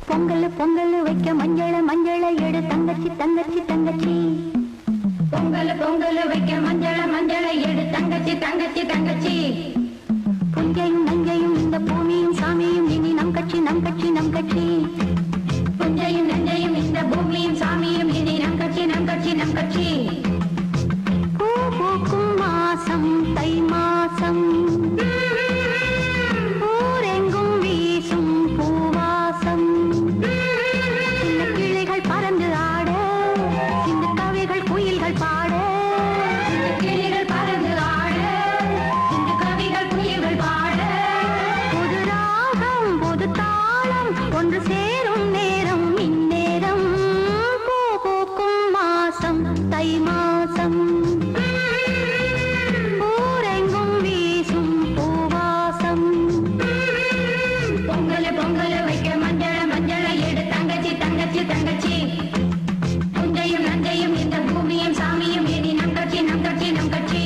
பொங்கல் பொங்கல் வைக்க மஞ்சள மஞ்சள எடு தங்கச்சி தங்கச்சி தங்கச்சி. பொங்கல் பொங்கல் வைக்க மஞ்சள மஞ்சள எடு தங்கச்சி தங்கச்சி தங்கச்சி. புஞ்சையும் நஞ்சையும் இந்த பூமியும் சாமியும் இனி நம் கட்சி நம் கட்சி நம் கட்சி. புஞ்சையும் நஞ்சையும் இந்த பூமியும் சாமியும் இனி நம் கட்சி நம் கட்சி நம் கட்சி. பூ பூக்கும் மாசம் தை மாசம், ஊரெங்கும் வீசும் பூவாசம். சின்ன கிளிகள் பறந்து ஆட, சின்ன கவிகள் குயில்கள் பாட. கிளிகள் பறந்து ஆட, இந்த கவிகள் குயில்கள் பாட. புது ராகம் புது தாளம் ஒன்று சேரும் நேரம் இந்நேரம். பூ பூக்கும் மாசம் தை மாசம், ஊரெங்கும் வீசும் பூவாசம். பொங்கல் பொங்கல் வைக்க மஞ்சள மஞ்சள எடு தங்கச்சி தங்கச்சி தங்கச்சி. புஞ்சையும் நஞ்சையும் இந்த பூமியும் சாமியும் இனி நம் கட்சி நம் கட்சி நம் கட்சி.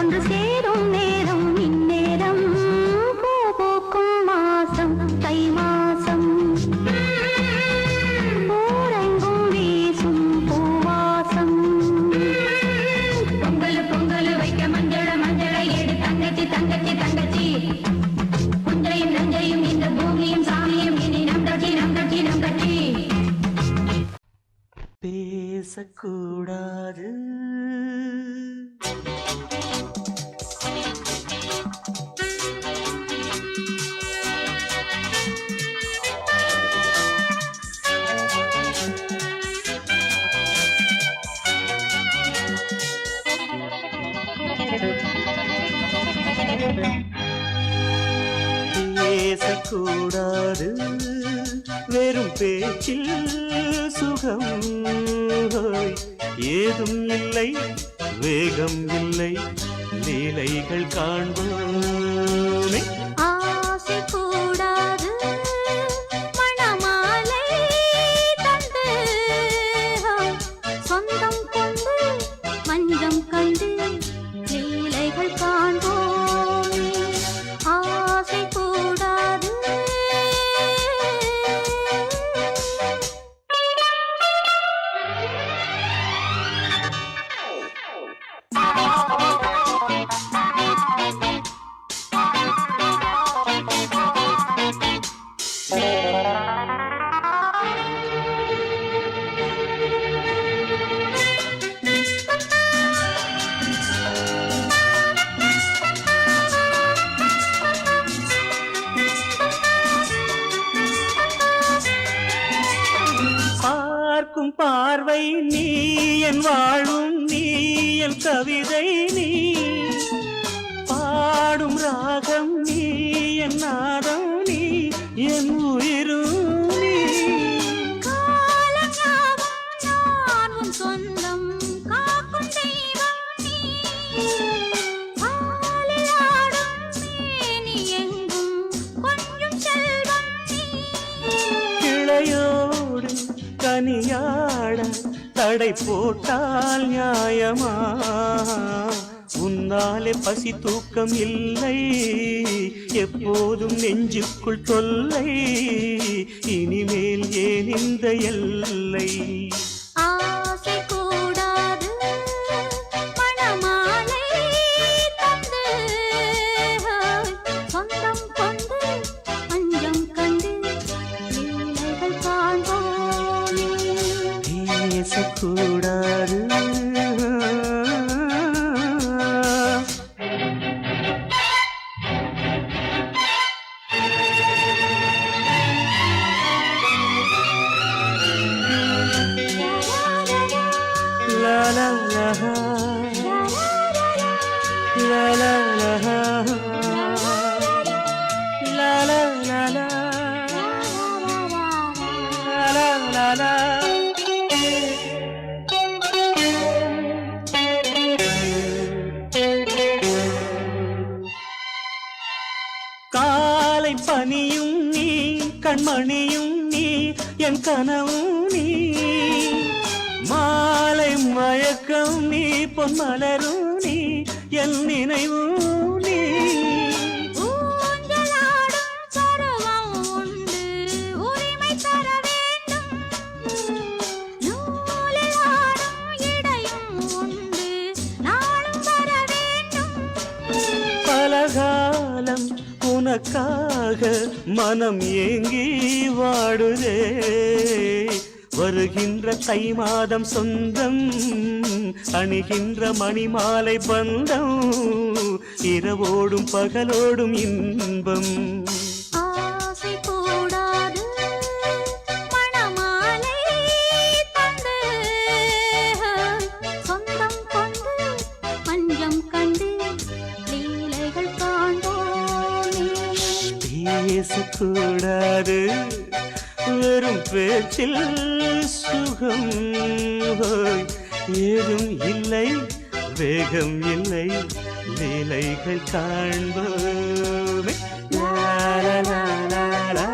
ஒன்று சேரும் நேரம் இந்நேரம். பூ பூக்கும் மாசம் தை மாசம், ஊரெங்கும் வீசும் பூவாசம். பொங்கல் பொங்கல் வைக்க மஞ்சள மஞ்சள எடு தங்கச்சி தங்கச்சி தங்கச்சி. புஞ்சையும் நஞ்சையும் இந்த பூமியும் சாமியும் இனி நம் கட்சி நம் கட்சி நம் கட்சி. பேசக்கூடாது பேசக்கூடாது வெறும் பேச்சில் சுகம் ஏதும் இல்லை வேகம் இல்லை லீலைகள் காண்போமே ஆசை கூடாது மணமாலை தந்து சொந்தம் கொண்டு மஞ்சம் கண்டு லீலைகள் காண்போமே ஆசை கூடாது பார்க்கும் பார்வை நீ என் வாழும் நீ என் கவிதை நீ பாடும் ராகம் நீ என் நாதம் நீ என் உயிரும் நீ நான் உன் சொந்தம் காக்கும் தெய்வம் நீ ஆலில் ஆடும் மேனி எங்கும் கொஞ்சம் செல்வம் நீ கிளையோடு கனியாட தடை போட்டால் நியாயமா உன்னாலே பசி தூக்கம் இல்லை எப்போதும் நெஞ்சுக்குள் தொல்லை இனிமேல் ஏன் இந்த எல்லை ஆசை கூடாது மணமாலை தந்து சொந்தம் கொண்டு மஞ்சம் கண்டு லீலைகள் காண்போமே பேசக்கூடாது La la la la la la la la la la la la la காலை பனியும் நீ கண்மணியும் நீ என் கனவும் நீ மாலை மயக்கம் நீ பொன்மலரும் நீ என் நினைவும் நீ ஊஞ்சலாடும் பருவம் உண்டு உரிமை தர வேண்டும் நூலில் ஆடும் இடையும் உண்டு நாளும் வர வேண்டும் பலகாலம் உனக்காக மனம் ஏங்கி வாடுதே வருகின்ற தை மாதம் சொந்தம் அணிகின்ற மணிமாலை பந்தம் இரவோடும் பகலோடும் இன்பம் ஆசை கூடாது மணமாலை தந்து சொந்தம் கொண்டு மஞ்சம் கண்டு லீலைகள் காண்போமே பேசக்கூடாது வெறும் பேச்சில் சுகம் ஏதும் இல்லை வேகம் இல்லை லீலைகள் காண்போமே லா லா லா லா லா.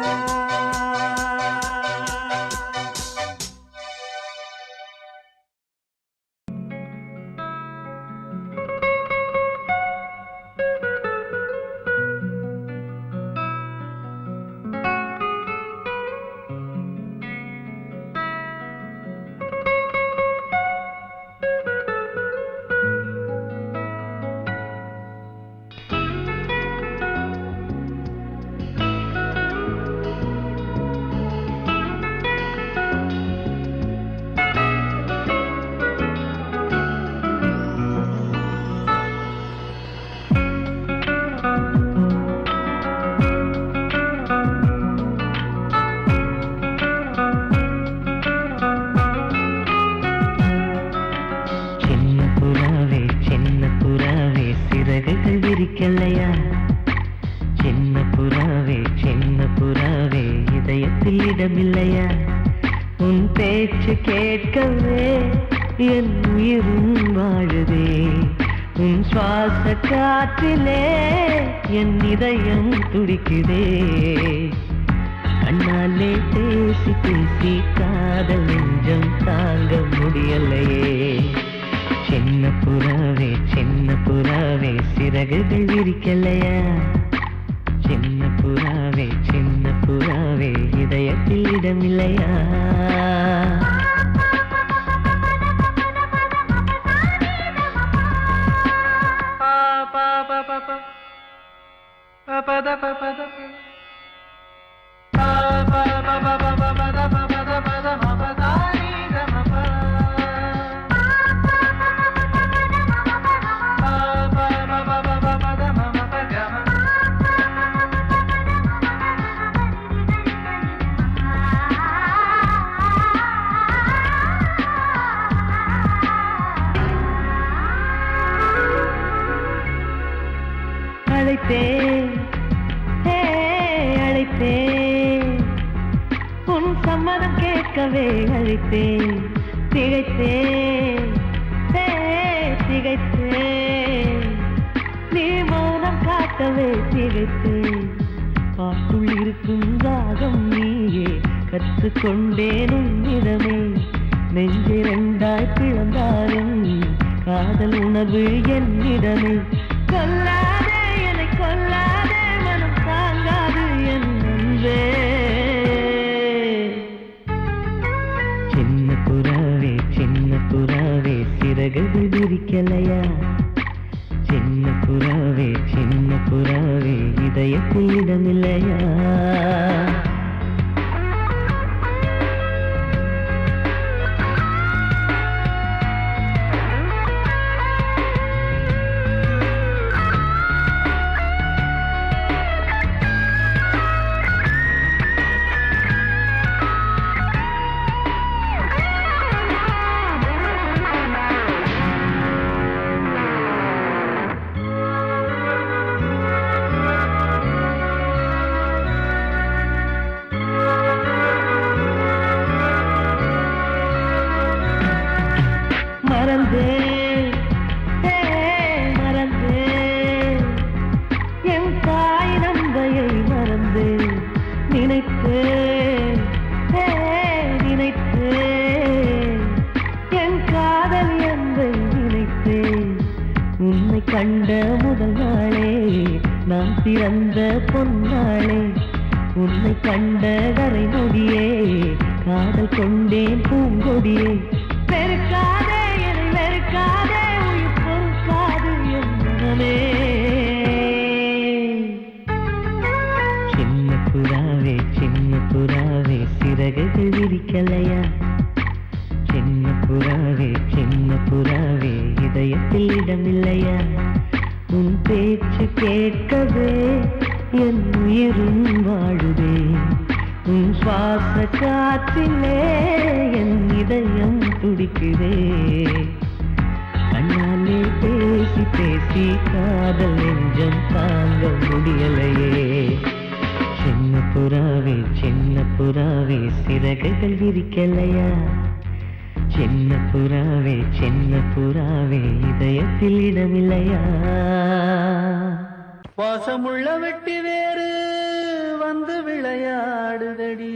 பேச்சு கேட்கவே என் உயிரும் வாழுதே உன் சுவாச காற்றிலே என் இதயம் துடிக்குதே கண்ணாலே பேசி பேசி காதல் நெஞ்சம் தாங்க முடியலையே சின்ன புறாவே சிறகுகள் விரிக்கலையா சின்ன புறாவே இதயத்தில் இடமில்லையா அழைத்தேன் உன் சம்மதம் கேட்கவே அழைத்தேன் திகைத்தேன் நீ மௌனம் காட்டவே திகைத்தேன் பாட்டுள் இருக்கும் ராகம் நீயே கற்றுக்கொண்டேன் உன்னிடமே நெஞ்சிரண்டாய் பிளந்தாலும் காதல் உணர்வு என்னிடமே கொல்லாதே என்னை கொல்லாதே மனம் தாங்காது என் அன்பே சின்ன புறாவே சிறகுகள் விரிக்கலையா சின்ன புறாவே இதயத்தில் இடமில்லையா மறந்தேன் என் தாய் நம்பையை மறந்தேன் நினைத்தேன் என் காதல் என்பை நினைத்தேன் உன்னை கண்ட முதல் நாளே நான் பிறந்த பொன்னாளே உன்னை கண்ட கரை நொடியே காதல் கொண்டேன் பூங்கொடியே வெறுக்காதே உயிர் பொறுக்காது என் மனமே சின்ன புறாவே சிறகுகள் விரிக்கலையா சின்ன புறாவே இதயத்தில் இடமில்லையா உன் பேச்சு கேட்கவே என் உயிரும் வாழுதே உன் சுவாச காற்றிலே என் இதயம் துடிக்குதே கண்ணாலே பேசி பேசி காதல் நெஞ்சம் தாங்க முடியலையே சின்ன புறாவே சிறகுகள் விரிக்கலையா சின்ன புறாவே இதயத்தில் இடமில்லையா வாசமுள்ள வெட்டி வேறு வந்து விளையாடுதடி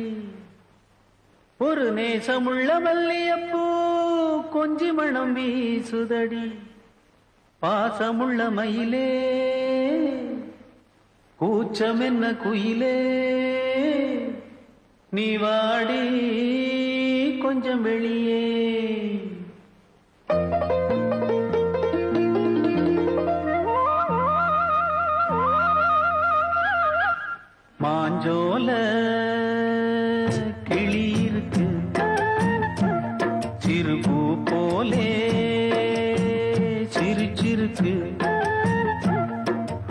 ஒரு நேசமுள்ள மல்லியப்பூ கொஞ்சி மணம் வீசுதடி பாசமுள்ள மயிலே கூச்சம் என்ன குயிலே நீ வாடி கொஞ்சம் வெளியே மாஞ்சோல கிளி இருக்கு சிறுபூ போலே சிரிச்சிருக்கு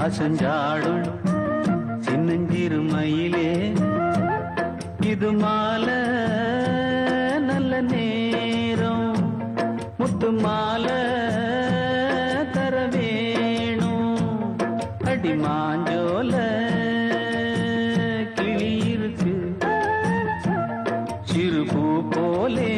அசஞ்சாடும் சின்னஞ்சிறு மயிலே இது மாலை நல்ல நேரம் முத்து மாலை தர வேணும் அடி மாஞ்சோல கிளி இருக்கு சிறுபூ போலே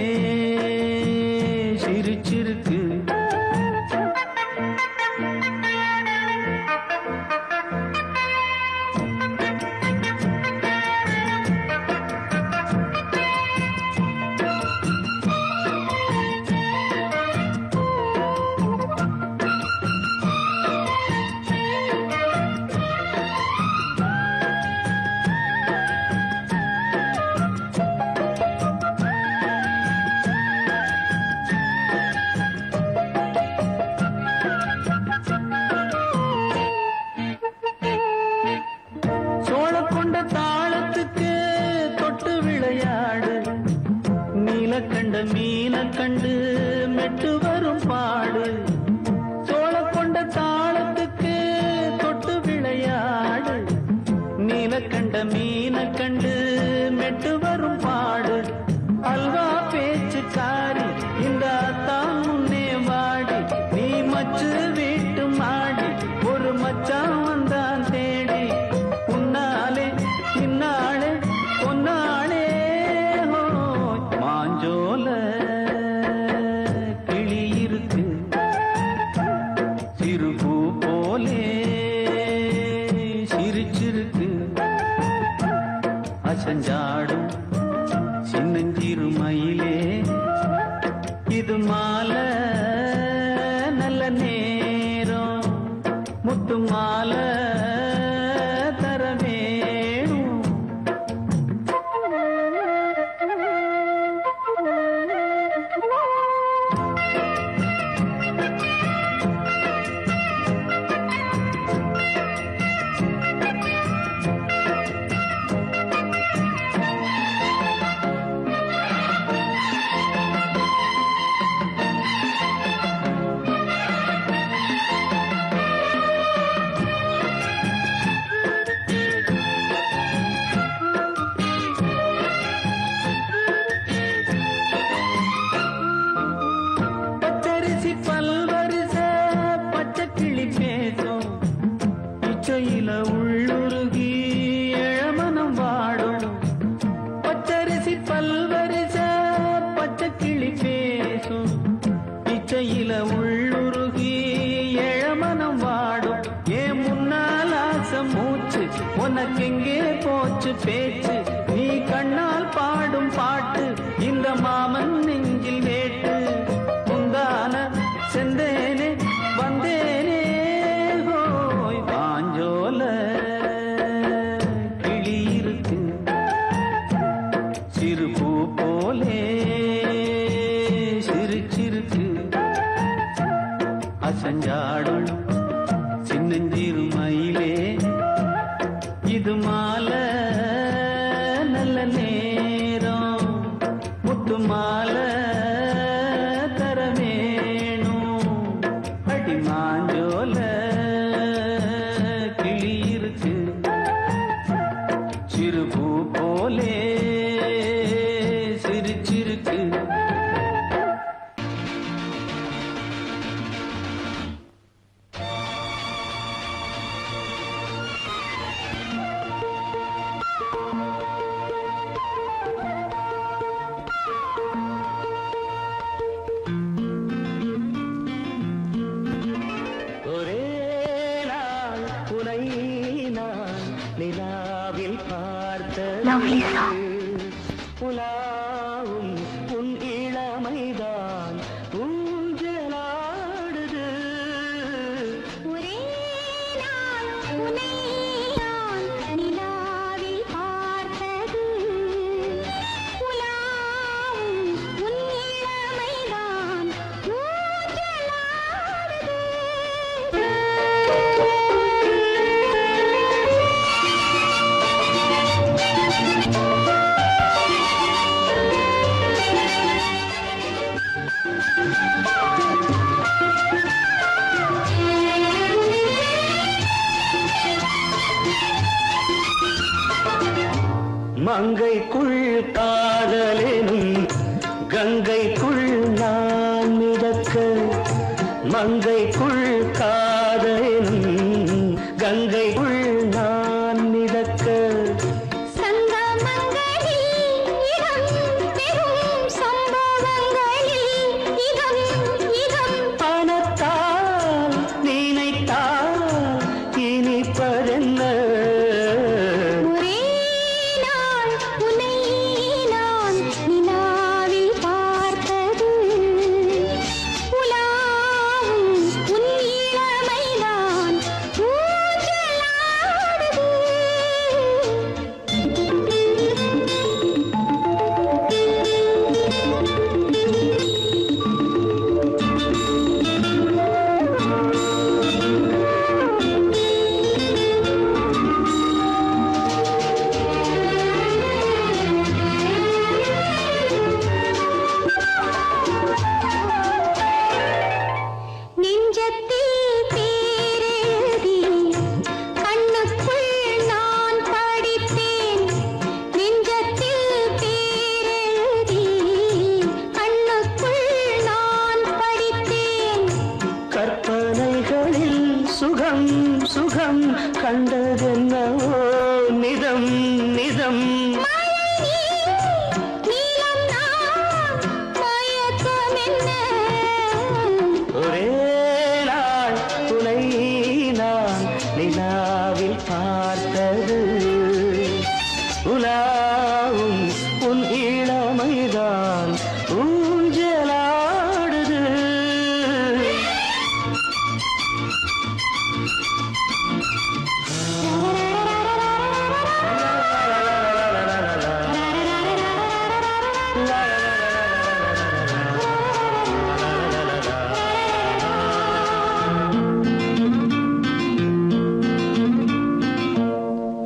கண்ட மீன கண்டு மெட்டு வரும் பாடு சோழ கொண்ட தாளத்துக்கு தொட்டு விளையாடு நீல கண்ட மீன கண்டு மெட்டு வரும் பாடு அல்வா பேச்சுக்காரி இந்த தான் முன்னே வாடி நீ மச்சு வீட்டு மாடி ஒரு மச்சான் வந்தான் தேடி உன்னாலே இன்னாளே பொன்னாளே மாஞ்சோல கிளி இருக்கு சிறுபூ போலே சிரிச்சிருக்கு அசஞ்சாடும் சின்னஞ்சிறு மயிலே இது மாலை நல்ல நேரம் முத்து மாலை தர வேணும் பச்சரிசி பல்வரிச பச்சை கிளி பேசும் இச்சையில உள்ளுருகி இளமனம் வாடும் பச்சரிசி பல்வரிச பச்சை கிளி பேசும் இச்சையில உள்ளுருகி இளமனம் வாடும் ஏன் முன்னால் ஆசை மூச்சு உனக்கெங்கே போச்சு பேச்சு நீ கண்ணால் பாடும் பாட்டு இந்த மாமன் நெஞ்சில் வேட்டு முந்தான செந்தேனே வந்தேனே ஹோய் பாஞ்சோல கிளி இருக்கு சிறு பூ போலே சிரிச்சிருக்கு அசஞ்சாடும் சின்னஞ்சிறு மயிலே இது மாலை நல்ல நேரம் முத்து மாலை தர வேணும் அடி மாஞ்சோல கிளி இருக்கு சிறு பூ போலே சிரிச்சிருக்கு ஒரே நாள் உனை நான் நிலாவில் Lovely song. பார்த்த புலாவும் உன் இளமைதான் ஊஞ்சலாடுது ஒரே நாள் உன்னை நான் நிலாவில் பார்த்தது உலாவும் உன் இளமைதான் மங்கைக்குள் காதலெனும் கங்கைக்குள் நான் மிதக்க மங்கைக்குள் காதலெனும் கங்கைக்குள் நான் மிதக்க சங்கமங்களில் இடம் பெறும் சம்பவங்களில் இதம் பணத்தால் நினைத்தால் இனிப்பதென்ன ஒரே நாள் உன்னை நான் நிலாவில் பார்த்தது உலாவும் உன் இளமை சுகம் சுகம் கண்டதென்னவோ நிதம் நிதம் ஒரே நாள் துணை நான் நிலாவில் பார்த்தது உலாவும் உன் இளமைதான் ஊஞ்சலாடுது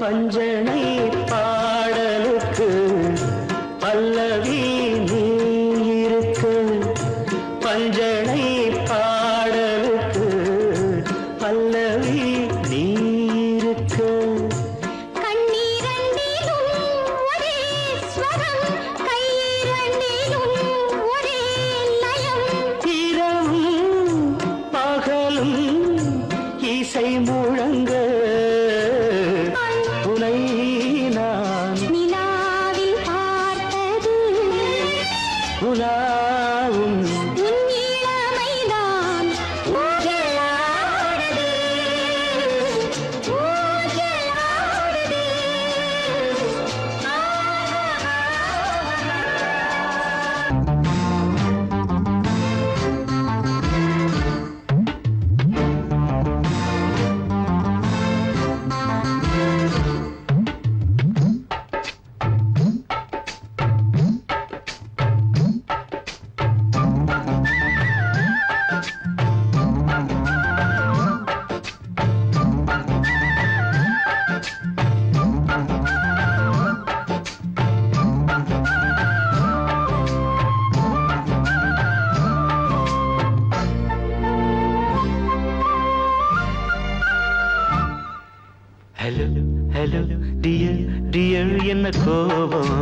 பஞ்சனை பாடலுக்கு பல்லவி நீ இருக்கு பஞ்சனை பாடலுக்கு பல்லவி நீ இருக்கு இரவும் பகலும் இசை முழங்க உனை நான் நிலாவில் பார்த்தது உலாவும் உன் இளமைதான் ஊஞ்சலாடுது, ஊஞ்சலாடுது. ஹலோ ஹலோ டியர் டியர் என்ன கோபம்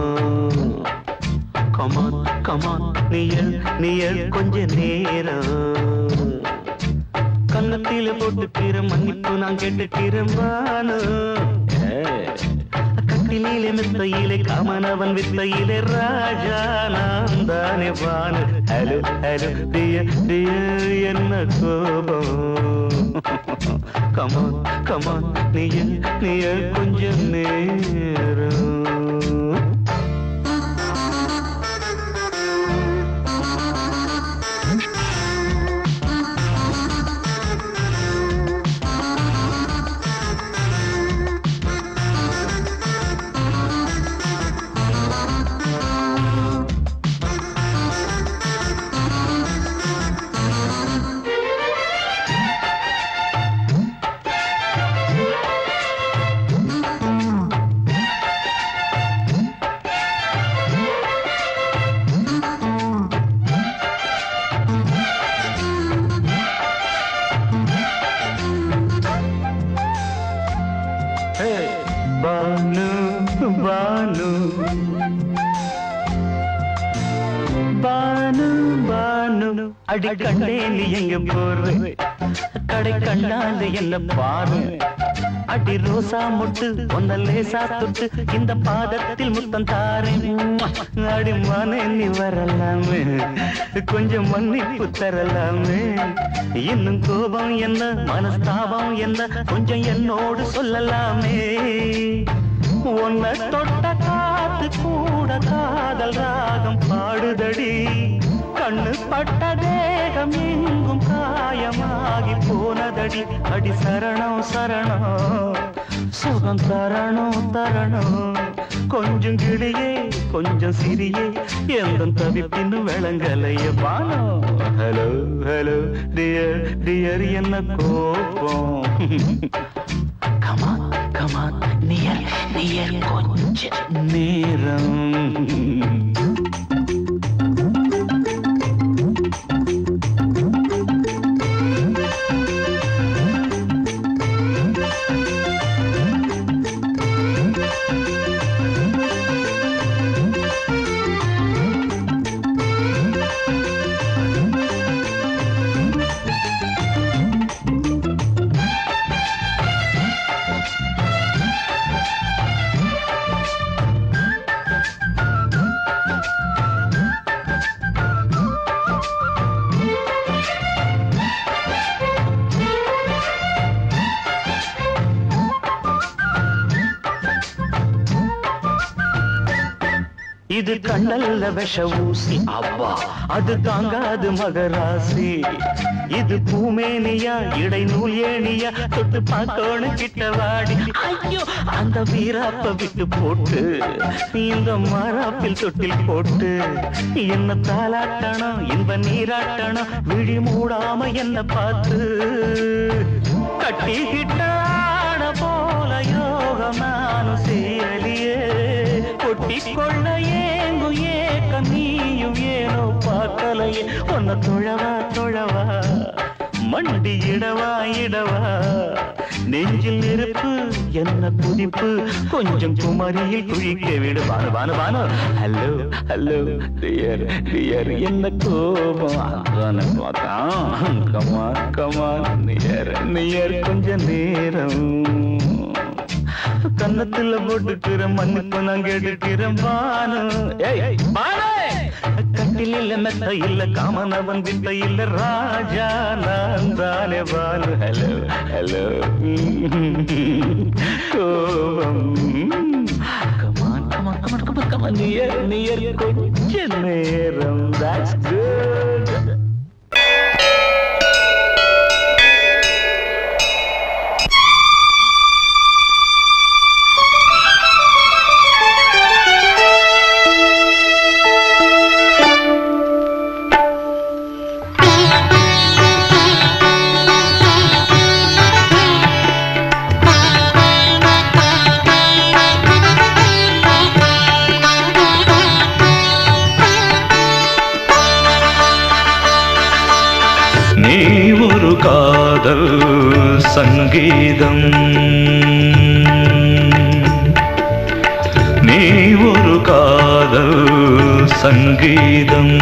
கமான் கமான் நியர் நியர் கொஞ்ச நேரம் கன்னத்தில போட்டுக்கிற மன்னிப்பு நான் கேட்டுக்கிறேன் வானு கட்டிலே மெத்தையிலே காமனவன் வித்தையிலே ராஜா நான் தானே வானு ஹலோ ஹலோ டியர் டியர் என்ன கோபம் கமான் கமான் நீயல் கொஞ்சம் நேரம் பானு பானு பானு பானு அடி கண்டே நீ எங்க போற கடை கண்டாந்து என்ன பாரு அடி ரோசா முட்டு ஒன்ன லேசா தொட்டு இந்த பாதத்தில் முத்தம் தாரேன் அடி மானே நீ வரலாமே கொஞ்சம் மன்னிப்பு தரலாமே இன்னும் கோபம் என்ன மனஸ்தாபம் என்ன கொஞ்சம் என்னோடு சொல்லலாமே உன்னை தொட்ட காத்து கூட காதல் ராகம் பாடுதடி கண்ணு பட்ட தேகம் எங்கும் காயமாகி போனதடி அடி சரணம் சரணம் சுகம் தரணும் தரணும் கொஞ்சம் கிளியே கொஞ்சம் சிறியே எந்த தவிப்பின்னு விளங்கலைய பானோ ஹலோ ஹலோ டியர் டியர் என்ன கோபம் கமான் கமான் நியர் நியர் கொஞ்ச நேரம் இது கண்ணல்ல விஷ ஊசி அவ்வா அது தாங்காது மகராசி இது பூமேனியா இடை நூல் ஏனியா தொட்டு பார்க்கணும் கிட்ட வாடி ஐயோ அந்த வீராப்ப விட்டு போட்டு இந்த மாறாப்பில் தொட்டில் போட்டு என்ன தாலாட்டணும் இன்ப நீராட்டணும் விழி மூடாம என்ன பார்த்து கட்டிக்கிட்டாட போல யோகம் நானும் சேரலியே கொட்டிக்கொள்ள ஏங்கு ஏக்க நீயும் ஏனோ பார்க்கலையே உன்னை தொழவா மண்டி இடவா நெஞ்சில் நெருப்பு என்ன குதிப்பு கொஞ்சம் குமரியில் குழிக்க விடு பானு ஹலோ டியர் என்ன கோபம் கமான் நியர் கொஞ்ச நேரம் கன்னத்துல போட்டுக்கிற மண்ணுக்கு நான் கேட்டுக்கிறேன் பானு கட்டில மெத்த இல்ல காமனவன் வித்த இல்ல ராஜா நான் தானே பானு ஹலோ கோபம் கமான் நியர் கொஞ்ச நேரம் that's good காதல் சங்கீதம் நீ ஒரு காதல் சங்கீதம்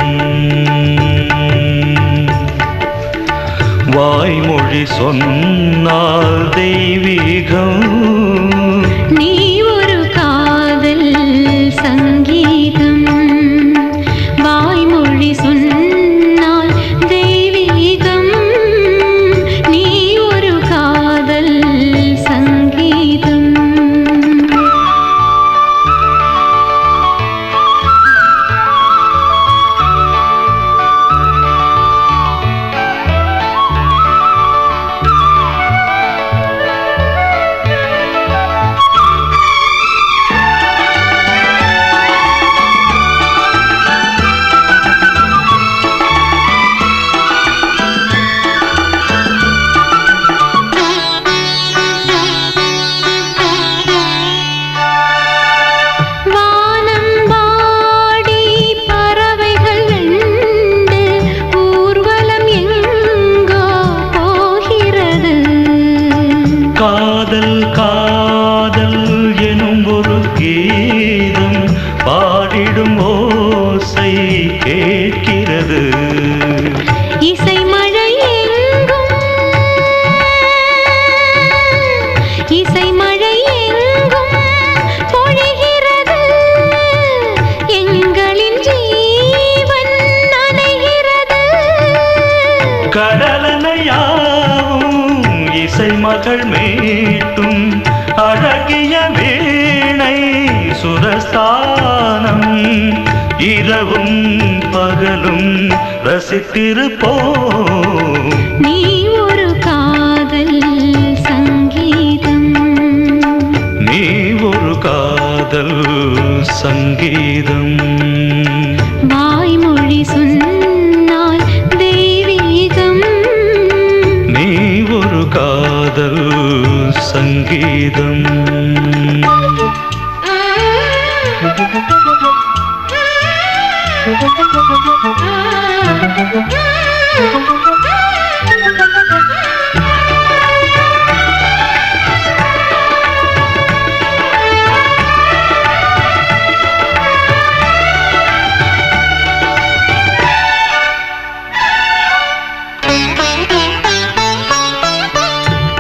வாய்மொழி சொன்னால் தெய்வீகம் நீ ஒரு காதல் சங்கீதம் வாய்மொழி சொன்னால் தெய்வீகம் நீ ஒரு காதல் சங்கீதம் காதல் எனும் ஒரு கீதம் பாடிடும் ஓசை கேட்கிறது இசை மழை எங்கும் பொழிகிறது எங்களின் ஜீவன் நனைகிறது கடலனையாவும் இசை மகள் மீட்டும் அழகிய வீணை சுரஸ்தானம் இரவும் பகலும் ரசித்திருப்போம் நீ ஒரு காதல் சங்கீதம் நீ ஒரு காதல் சங்கீதம் வாய்மொழி சொன்னால் தெய்வீகம் நீ ஒரு காதல் சங்கீதம்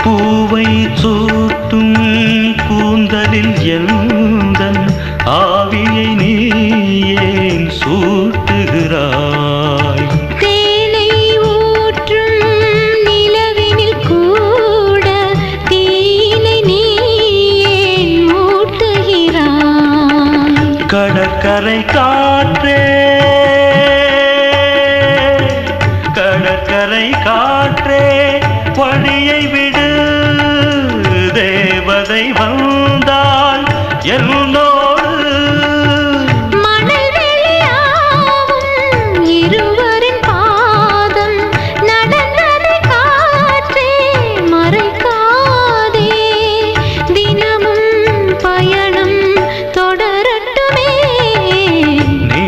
பூவை சூட்டும் கூந்தலில் எந்தன் ஆவியை நீ ஏன் சூட்டுகிறாய் தேனை ஊற்றி ஆசை வந்தால் என்னோடு மணல் வெளியாகும் இருவரின் பாதம் நடந்ததை காற்றே மறைக்காதே தினமும் பயணம் தொடரட்டுமே நீ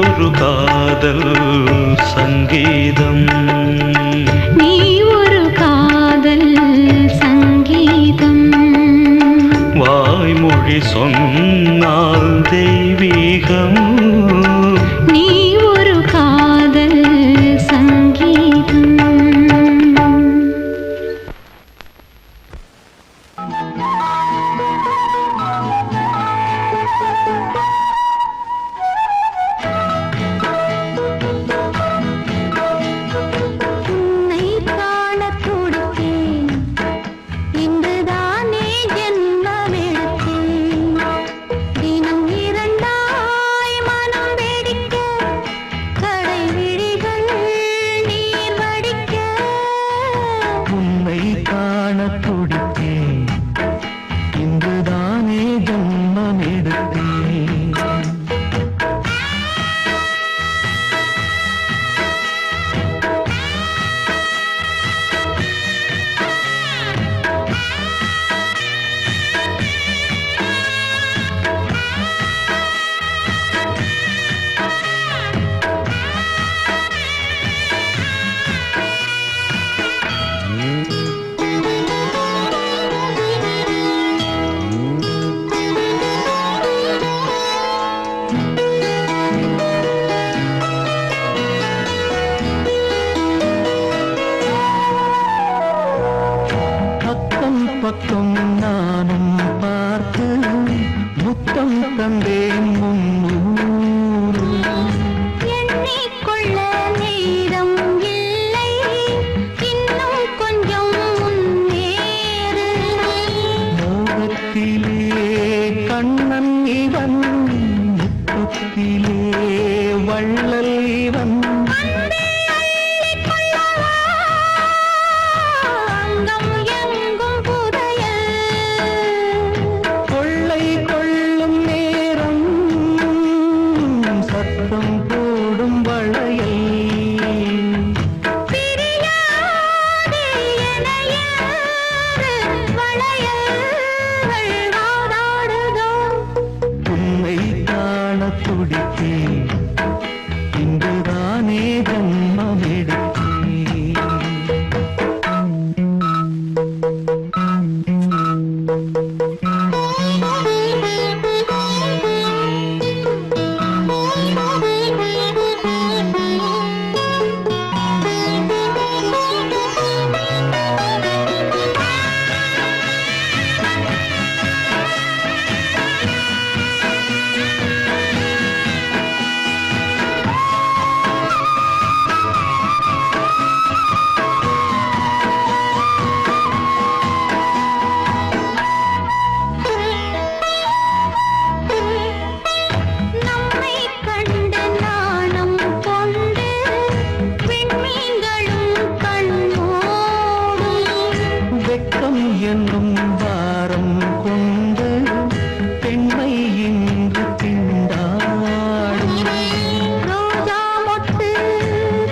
ஒரு காதல் சங்கீதம் நீ ஒரு காதல் சங்கீதம் வாய்மொழி சொன்னால் தெய்வீகம் நீ ஒரு காதல் சங்கீதம் உன்னை காணத் துடித்தேன் இன்றுதானே ஜென்மமெடுத்தேன் தினம் இரண்டாய் மனம் வெடிக்க கடை விழிகள் நீர் வடிக்க உன்னை காண துடித்தேன் இன்றுதானே ஜன்மம் எடுத்தேன் பக்கம் பக்கம் நானும் பார்த்து முத்தம் தந்தேன் முன்னூறு எண்ணிக்கொள்ள நேரம் இல்லை இன்னும் கொஞ்சம் முன்னேறு மோகத்திலே கண்ணன் இவன் முத்தத்திலே வள்ளல் இவன் அங்கம் எங்கும் புதையல் கொள்ளை கொள்ளும் நேரம் சத்தம் போடும் வளையல் பிரியாதே என யாரு வளையல்கள் வாதாடுதோ உன்னை காண துடித்தேன் இன்றுதானே ஜன்மம் எடுத்தேன் நம்மை கண்டு நாணம் கொண்டு விண்மீன்களும் கண்ணோடும் வெட்கம் என்னும் வாரம் கொண்டு பெண்மை இன்று திண்டாடும் ரோஜா மொட்டு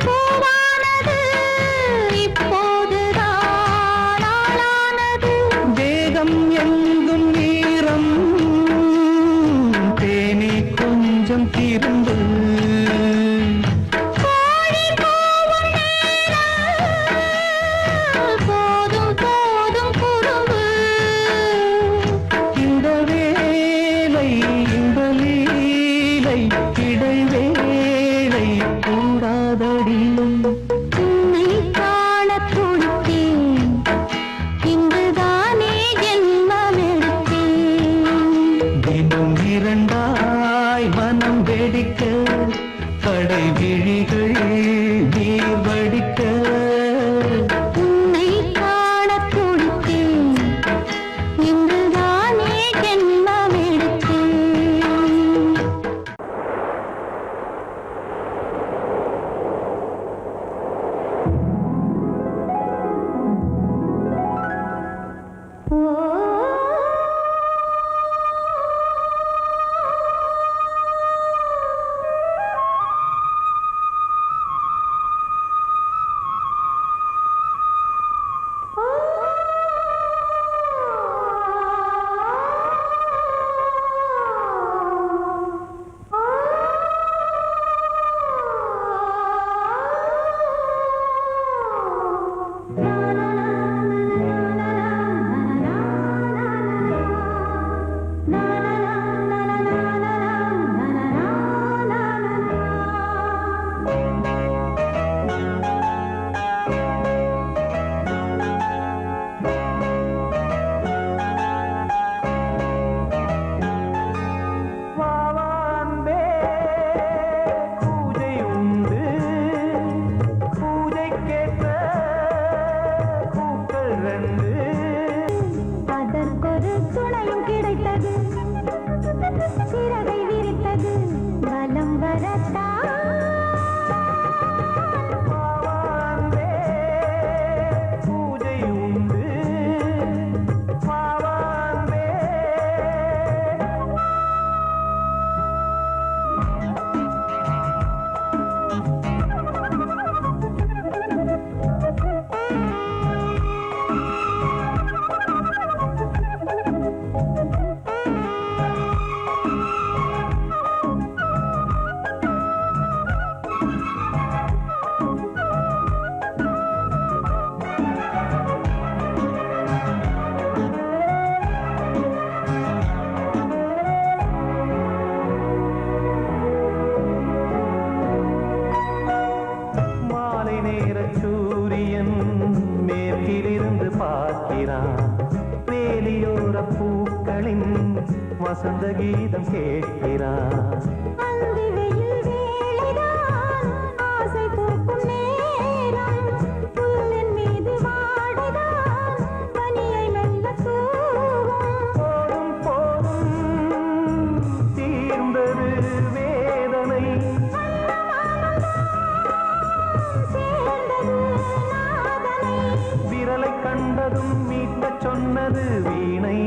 பூவானது இப்போதுதான் ஆளானது வேகம் எங்கும் நீரம் தேனி கொஞ்சம் திரும்பு கோழி கூவும் நேரம் போதும் போதும் குறும்பு இந்த வேலை இந்த லீலை இடைவேளை கூடாதடியும் உன்னை காணத் துடித்தேன் இன்றுதானே ஜென்மமெடுத்தேன் தினம் இரண்டாய் மனம் வெடிக்க கடை விழிகள் நீர் வடிக்க உன்னை காணத் துடித்தேன் இன்றுதானே ஜென்மமெடுத்தேன் ஓ வேலியோர பூக்களின் வசந்த கீதம் கேட்கிறார். கண்டதும் மீட்ட சொன்னது வீணை.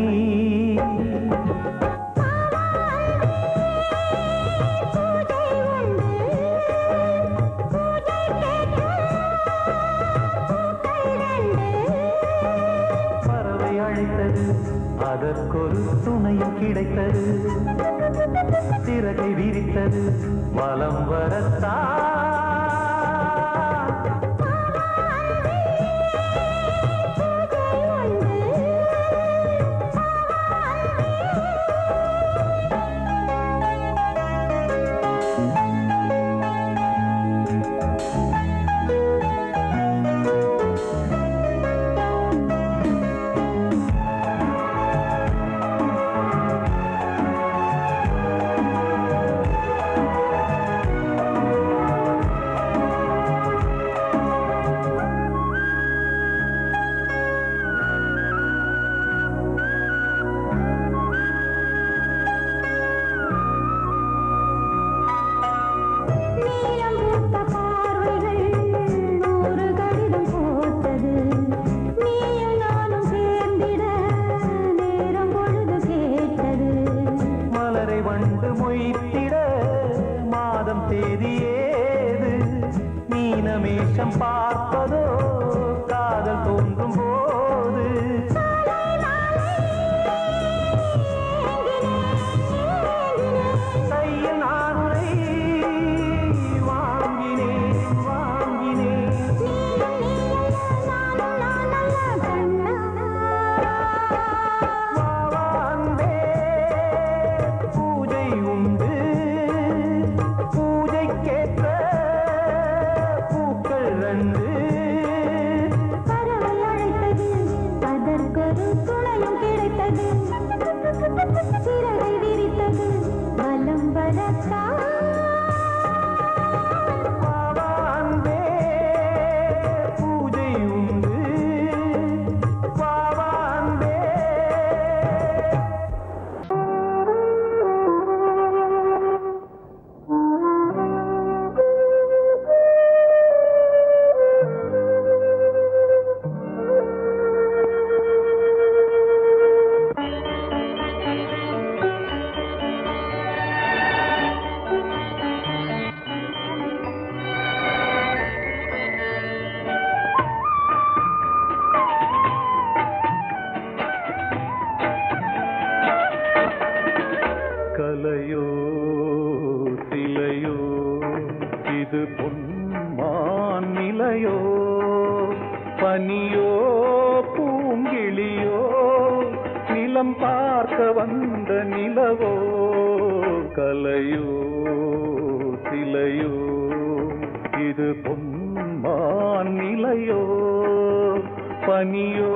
பறவை அழைத்தது, அதற்கொரு துணையும் கிடைத்தது. சிறகை விரித்தது, வலம் வரத்தா. தேதியேது மீனமேஷம் பார்ப்பதோ காதல் தோன்றும் போது. கையில் நானுரை வாங்கினேன் வாங்கினேன். வாவாந்தே பூஜை உண்டு, சிறகை விரித்தது, வலம் வரத்தா. வாவாந்தே பூஜை உண்டு, வாவாந்தே. கலையோ சிலையோ இது பொன்மான் நிலையோ, பனியோ பூங்கிளியோ நிலம் பார்க்க வந்த நிலவோ. கலையோ சிலையோ இது பொன்மான் நிலையோ, பனியோ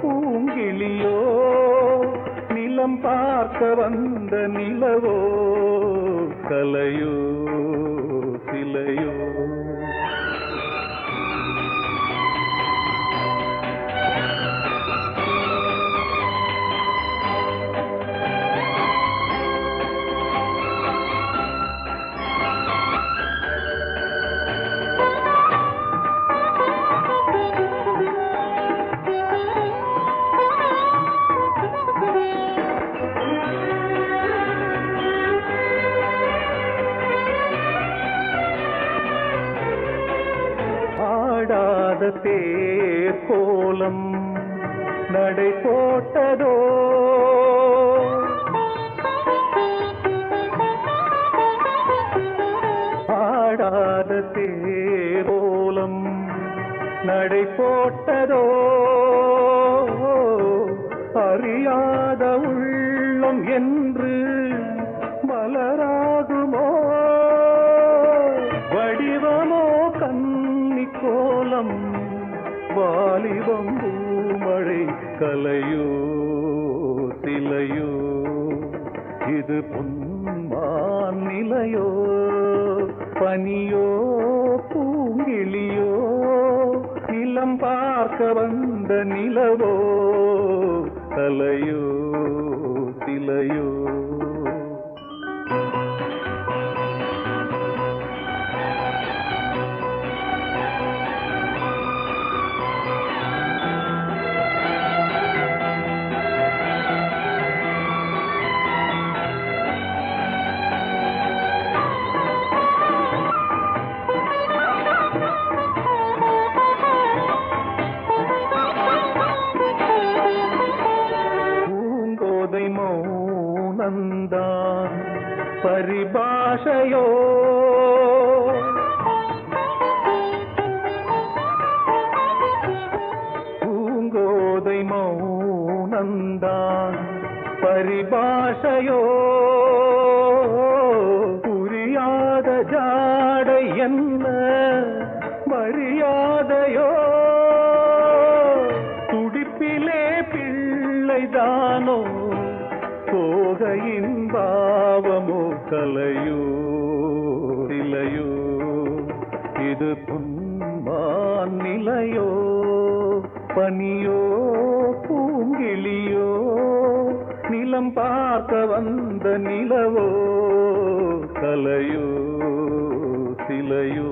பூங்கிளியோ நிலம் பார்க்க வந்த நிலவோ. கலையோ சிலையோ. ஆடாத தேர் கோலம் நடை போட்டதோ, ஆடாத தேரோலம் நடை போட்டதோ அறியாத உள்ளம் என்று மலராகுமோ வடிவமோ கன்னி கோலம் வாலிபம் பூமழை கலையோ சிலையோ இது பொன்மான் நிலையோ பனியோ பூங்கிளியோ நிலம் பார்க்க வந்த நிலவோ கலையோ சிலையோ மௌனந்தான் பரிபாஷையோ பூங்கோதை மௌனந்தான் பரிபாஷையோ புரியாத ஜாடை என்ன மரியாதையோ துடிப்பிலே பிள்ளைதானோ போகையின் பாவமோ கலையோ இலையோ இது பொன்மான் நிலையோ பனியோ பூங்கிளியோ நிலம் பார்க்க வந்த நிலவோ கலையோ சிலையோ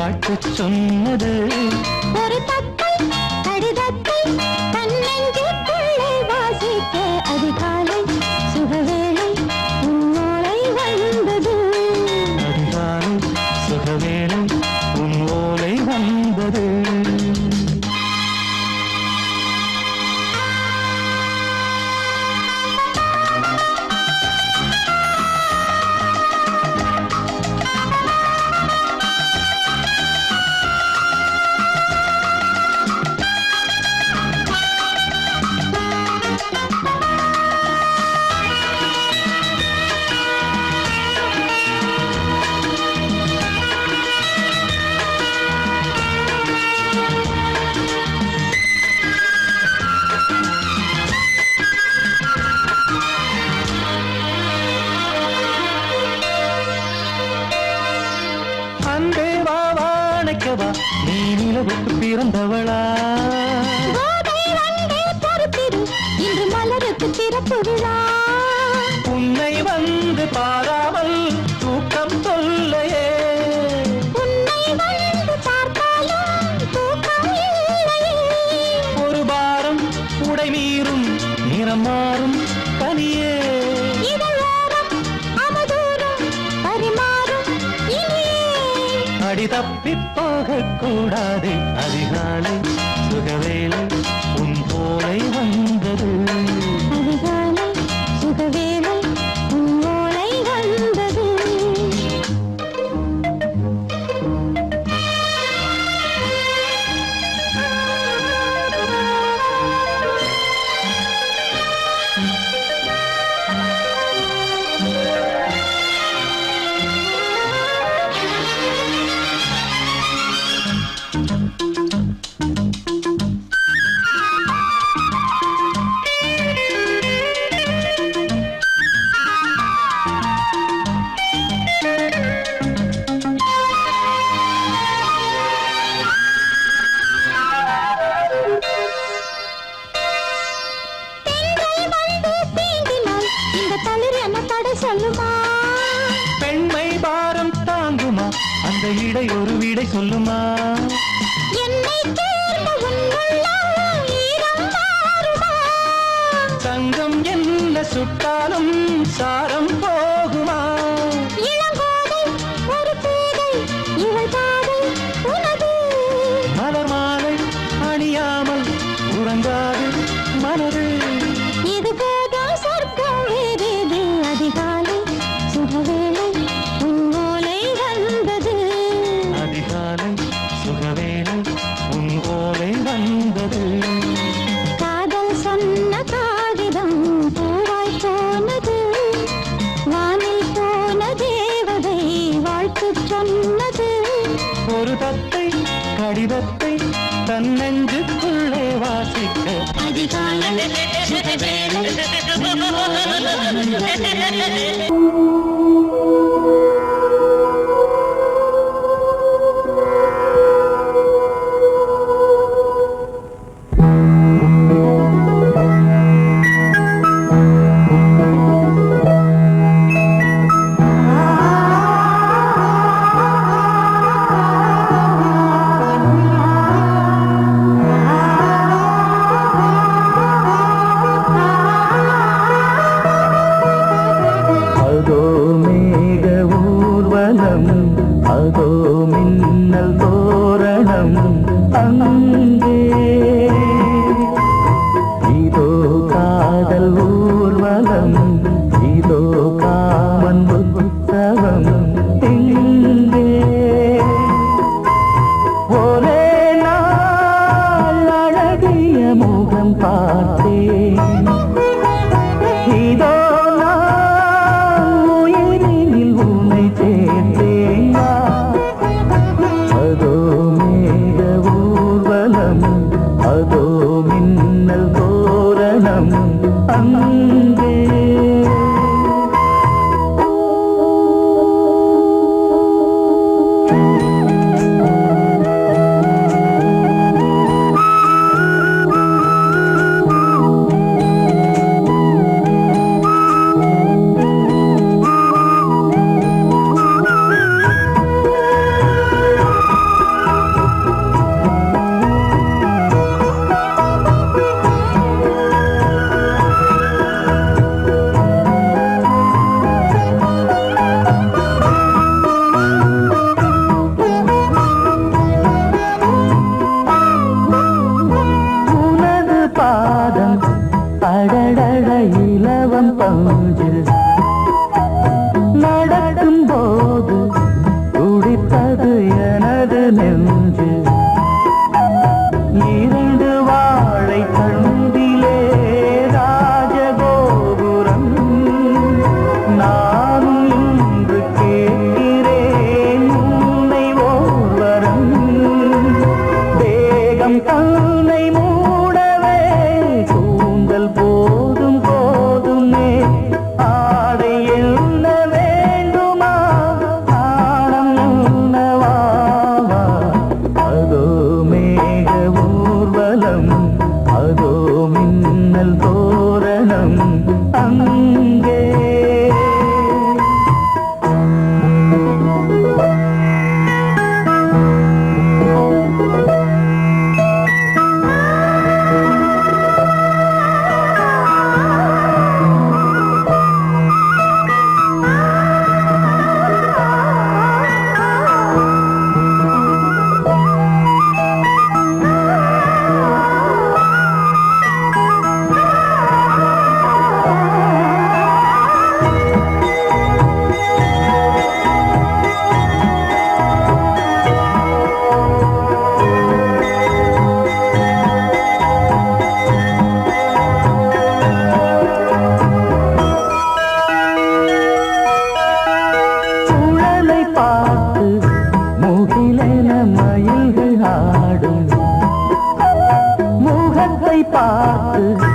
வாழ்த்து சொன்னது ஒரு தத்தை கடிதத்தை தன்னெஞ்சுக்குள்ளே வாசிக்க அதிகாலை சுகவேளை உன்னோலை வந்தது. அதிகாலை சுகவேளை உன் ஓலை வந்தது. அன்பே வா வாழைக்கவா நீ நிலவுக்கு பிறந்தவளா கோதை வந்தே பொறுத்திரு இன்று மலருக்கு திறப்பு விழா. உன்னை வந்து பாராமல் தூக்கம் சொல்லையே உன்னை வந்து பார்த்தாலும் தூக்கம் இல்லையே. ஒரு பாரம் உடை மீறும் நிறம் மாறும் கனியே இதழோரம் அமுதூரம் பரிமாறும் இனியே. அடி தப்பி போகக் கூடாது. அதிகாலை சுகவேளை உன் போலை வந்தது. அதிகாலை சுகவேளை உன்னோலை வந்தது. பெண்கள் வந்து தீண்டினால் இந்த தளிர் என்ன தடை சொல்லுமா? பெண்மை பாரம் தாங்குமா அந்த இடை ஒரு விடை சொல்லுமா? என்னை தேர்ந்த உன் உள்ளம் ஈரம் மாறுமா? தங்கம் என்ன சுட்டாலும் சாரம் போகுமா? இளங்கோதை ஒரு பேதை இவள் பாதை உனது. மலர் மாலை அணியாமல் உறங்காது மனது. இது போதும் சொர்க்கம் வேறேது. அதிகாலை சுகவேளை உன்னோலை வந்தது. அதிகாலை சுகவேளை உன் ஓலை வந்தது. காதல் சொன்ன காகிதம் பூவாய் போனது. வானில் போன தேவதை வாழ்த்து சொன்னது. ஒரு தத்தை கடிதத்தை தன்னெஞ்சுக்குள்ளே வாசிக்க அதிகாலை சுகவேளை உன்னோலை வந்தது. அதோ மேக ஊர்வலம் அதோ மின்னல் தோரணம் அங்கே இதோ காதல் ஊர்வலம் இதோ காமன் உற்சவம் இங்கே ஒரே நாள் அழகிய முகம் பார்த்தேன் இதோ உயிரினில் உன்னை சேர்த்தேன் அதோ மேக ஊர்வலம் நெஞ்சு இரண்டு வாழை தண்டிலே ராஜகோபுரம் நானும் இன்று கேட்கிறேன் உன்னை ஓர்வரம் தேகம் தன்னை மூடவே கூந்தல் போதும் போதுமே ஆடை என்ன வேண்டுமா ஆடம் என்னவாவா அதோ மேக ஊர்வலம் அதோ மின்னல் தோரணம் அங்கே சுழலை பார்த்து முகிலென மயில்கள் ஆடும் முகத்தை பார்த்து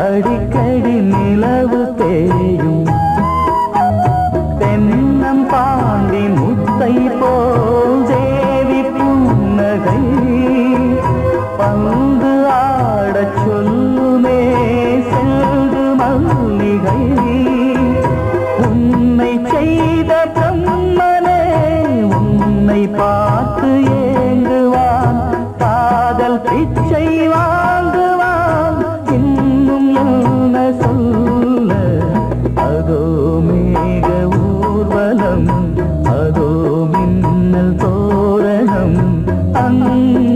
அடிக்கடி நிலவு தேயும் தென்னம் பாண்டி முத்தை போல் தேவி புன்னகை பந்து ஆடச் சொல்லுமே செல்து மல்லிகை உன்னை செய்த பிரம்மனே உன்னை பார்த்து ஏங்குவான் காதல் பிச்சை வாங்குவான் இன்னும் என்ன சொல்ல அதோ மேக ஊர்வலம் அதோ மின்னல் தோரணம் அங்கே